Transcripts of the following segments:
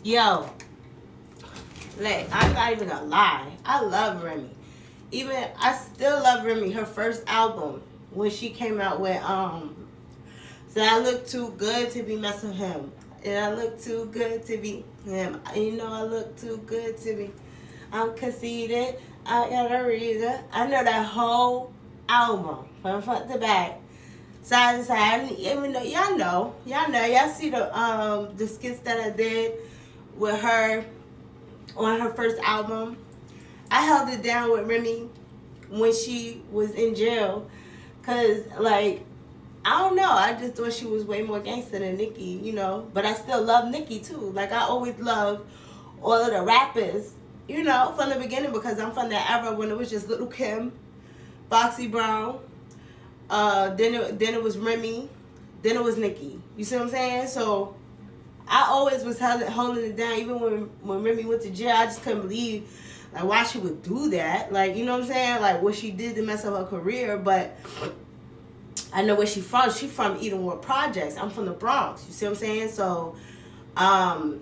Yo, like, I'm not even gonna lie. I love Remy. I still love Remy. Her first album, when she came out with, so I look too good to be messing with him. And I look too good to be him. You know, I look too good to be. I'm conceited. I got a reason. I know that whole album from front to back, side to side. Even though y'all see the skits that I did with her on her first album. I held it down with Remy when she was in jail, cause like, I don't know, I just thought she was way more gangster than Nicki, you know. But I still love Nicki too. Like, I always loved all of the rappers, you know, from the beginning, because I'm from that era when it was just Little Kim, Foxy Brown, then it was Remy, then it was Nicki. You see what I'm saying? So I always was holding it down. Even when Remy went to jail, I just couldn't believe like why she would do that. Like, you know what I'm saying? Like, what she did to mess up her career. But I know where she's from. She's from Edenwood Projects. I'm from the Bronx. You see what I'm saying? So, I'm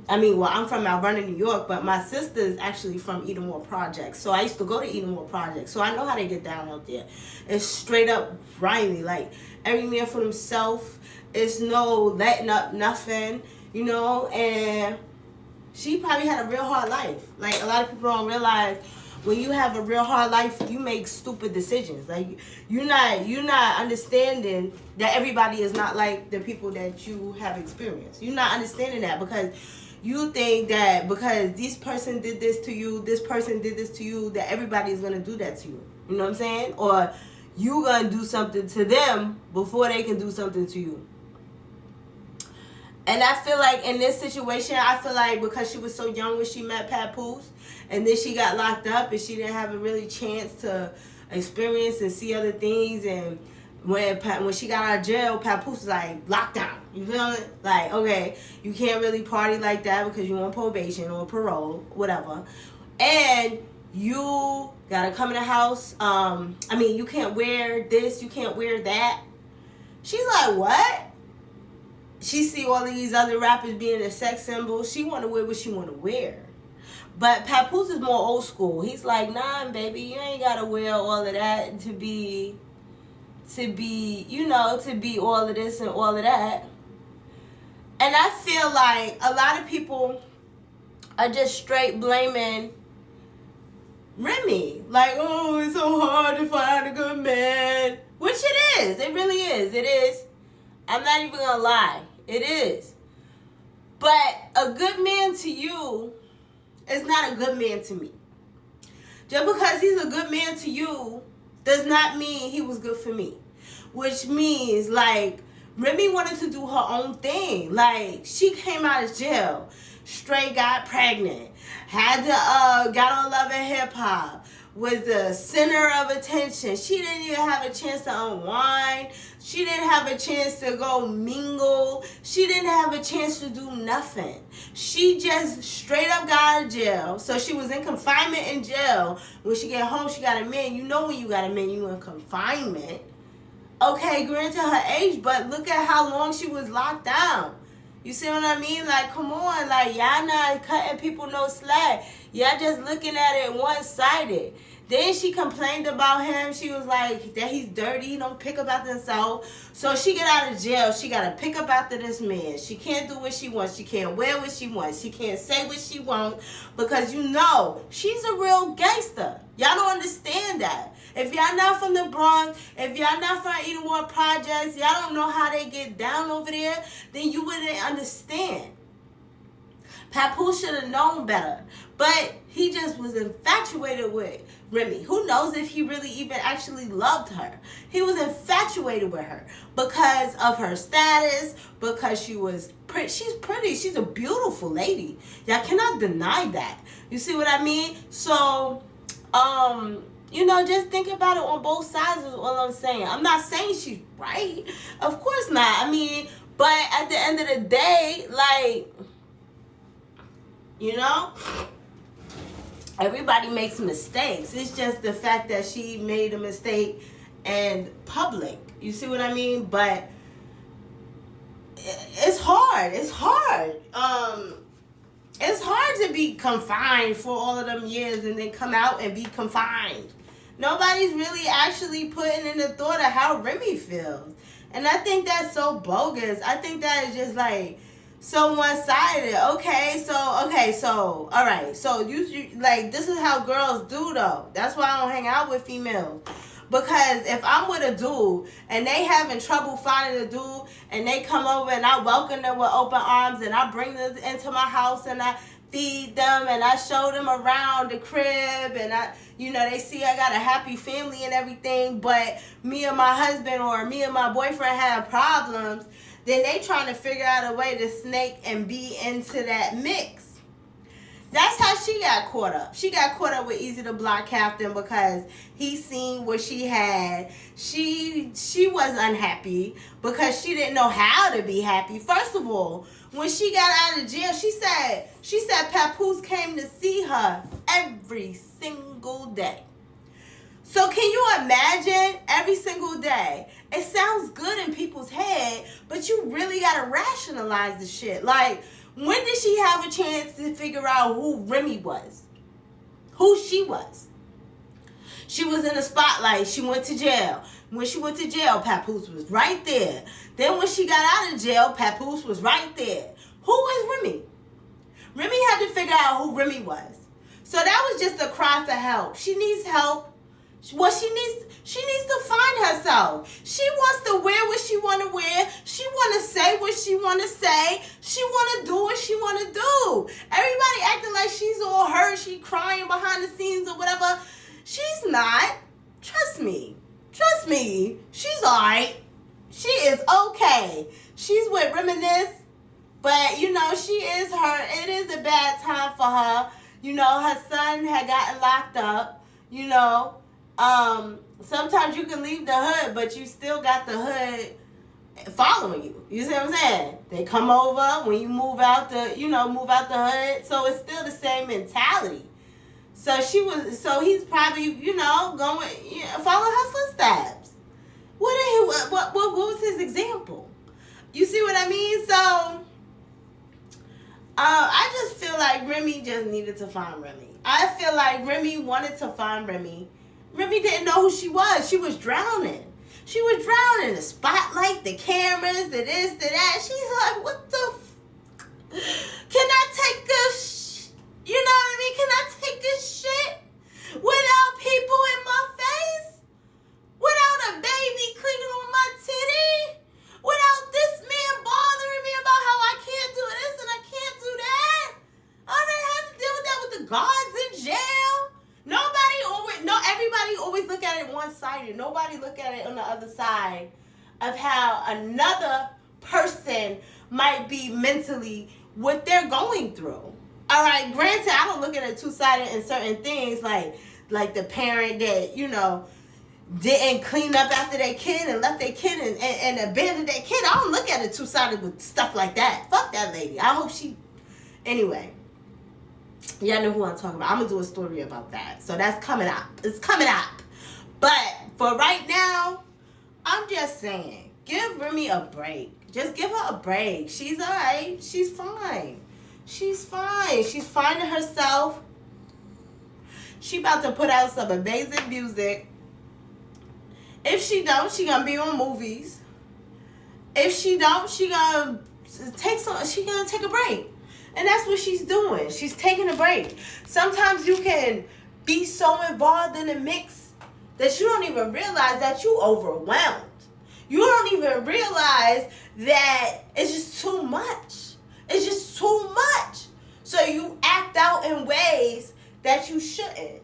from Mount Vernon, New York, but my sister is actually from Edenwood Projects. So I used to go to Edenwood Projects. So I know how they get down out there. It's straight up grimy. Like, every man for himself. It's no letting up nothing, you know. And she probably had a real hard life. Like, a lot of people don't realize, when you have a real hard life, you make stupid decisions. Like, you're not understanding that everybody is not like the people that you have experienced. You're not understanding that, because you think that because this person did this to you, this person did this to you, that everybody is going to do that to you. You know what I'm saying? Or you going to do something to them before they can do something to you. And I feel like in this situation, I feel like because she was so young when she met Papoose, and then she got locked up and she didn't have a really chance to experience and see other things. And when she got out of jail, Papoose was like, lockdown. You feel me? Like, okay, you can't really party like that because you're on probation or parole, whatever. And you gotta come in the house. You can't wear this, you can't wear that. She's like, what? She see all of these other rappers being a sex symbol. She want to wear what she want to wear. But Papoose is more old school. He's like, nah, baby, you ain't got to wear all of that to be, to be all of this and all of that. And I feel like a lot of people are just straight blaming Remy. Like, oh, it's so hard to find a good man. Which it is. It really is. It is. I'm not even going to lie. It is. But a good man to you is not a good man to me. Just because he's a good man to you does not mean he was good for me. Which means, like, Remy wanted to do her own thing. Like, she came out of jail, straight got pregnant, had to got on Love and Hip Hop, was the center of attention. She didn't even have a chance to unwind. She didn't have a chance to go mingle. She didn't have a chance to do nothing. She just straight up got out of jail. So she was in confinement in jail. When she get home, she got a man. You know, when you got a man, you in confinement. Okay, granted her age, but look at how long she was locked down. You see what I mean? Like, come on. Like, y'all not cutting people no slack. Y'all just looking at it one-sided. Then she complained about him. She was like, that he's dirty. He don't pick up after himself. So she get out of jail. She got to pick up after this man. She can't do what she wants. She can't wear what she wants. She can't say what she wants. Because, you know, she's a real gangster. Y'all don't understand that. If y'all not from the Bronx, if y'all not from Edenwood Projects, y'all don't know how they get down over there, then you wouldn't understand. Papoose should have known better. But he just was infatuated with Remy. Who knows if he really even actually loved her. He was infatuated with her because of her status, because she was pretty. She's pretty. She's a beautiful lady. Y'all cannot deny that. You see what I mean? So, just think about it on both sides is all I'm saying. I'm not saying she's right. Of course not. But at the end of the day, like, everybody makes mistakes. It's just the fact that she made a mistake in public. You see what I mean? But it's hard. It's hard. It's hard to be confined for all of them years and then come out and be confined. Nobody's really actually putting in the thought of how Remy feels. And I think that's so bogus. I think that is just like so one-sided. Okay, so all right. So you like, this is how girls do though. That's why I don't hang out with females. Because if I'm with a dude and they having trouble finding a dude and they come over and I welcome them with open arms and I bring them into my house and I feed them and I show them around the crib and they see I got a happy family and everything, but me and my husband or me and my boyfriend have problems, then they trying to figure out a way to snake and be into that mix. That's how she got caught up. She got caught up with Easy the Block Captain because he seen what she had. She was unhappy because she didn't know how to be happy. First of all, when she got out of jail, she said Papoose came to see her every single day. So can you imagine every single day? It sounds good in people's head, but you really gotta rationalize the shit. Like, when did she have a chance to figure out who Remy was? Who she was? She was in the spotlight. She went to jail. When she went to jail, Papoose was right there. Then when she got out of jail, Papoose was right there. Who is Remy? Remy had to figure out who Remy was. So that was just a cry for help. She needs help. Well, she needs to find herself. She wants to wear what she want to wear. She want to say what she want to say. She want to do what she want to do. Everybody acting like she's all hurt. She crying behind the scenes or whatever. She's not. Trust me. She's all right. She is okay. She's with Reminisce. But, she is hurt. It is a bad time for her. Her son had gotten locked up. Sometimes you can leave the hood, but you still got the hood following you. You see what I'm saying? They come over when you move out the hood. So it's still the same mentality. So he's probably, going, follow her footsteps. What was his example? You see what I mean? So, I just feel like Remy just needed to find Remy. I feel like Remy wanted to find Remy. Remy didn't know who she was. She was drowning. The spotlight, the cameras, the this, the that. She's like, what the can I take this? You know what I mean? Can I take this shit without people in my face? Without a baby clicking on my titty? Without this man bothering me about how I can't do this and I can't do that? I already have to deal with that with the guards in jail. Everybody always look at it one-sided. Nobody look at it on the other side of how another person might be mentally what they're going through. All right, granted, I don't look at it two-sided in certain things, like the parent that, didn't clean up after their kid and left their kid and abandoned their kid. I don't look at it two-sided with stuff like that. Fuck that lady. I hope she... Anyway. Y'all know who I'm talking about. I'm going to do a story about that. So that's coming up. It's coming up. But for right now, I'm just saying, give Remy a break. Just give her a break. She's all right. She's fine. She's finding herself. She about to put out some amazing music. If she don't, she going to be on movies. If she don't, she going to take a break. And that's what she's doing. She's taking a break. Sometimes you can be so involved in the mix that you don't even realize that you overwhelmed. You don't even realize that it's just too much. It's just too much. So you act out in ways that you shouldn't.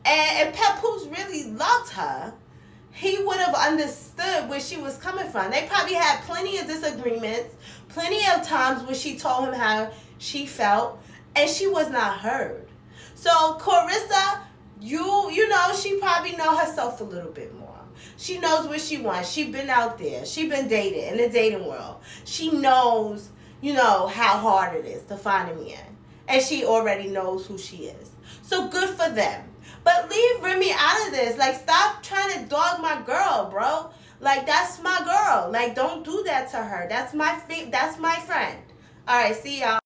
And if Papoose really loved her, he would have understood where she was coming from. They probably had plenty of disagreements, plenty of times when she told him how she felt, and she was not heard. So Carissa, she probably know herself a little bit more. She knows what she wants. She been out there. She been dated in the dating world. She knows, how hard it is to find a man. And she already knows who she is. So good for them. But leave Remy out of this. Like, stop trying to dog my girl, bro. Like, that's my girl. Like, don't do that to her. That's my friend. All right, see y'all.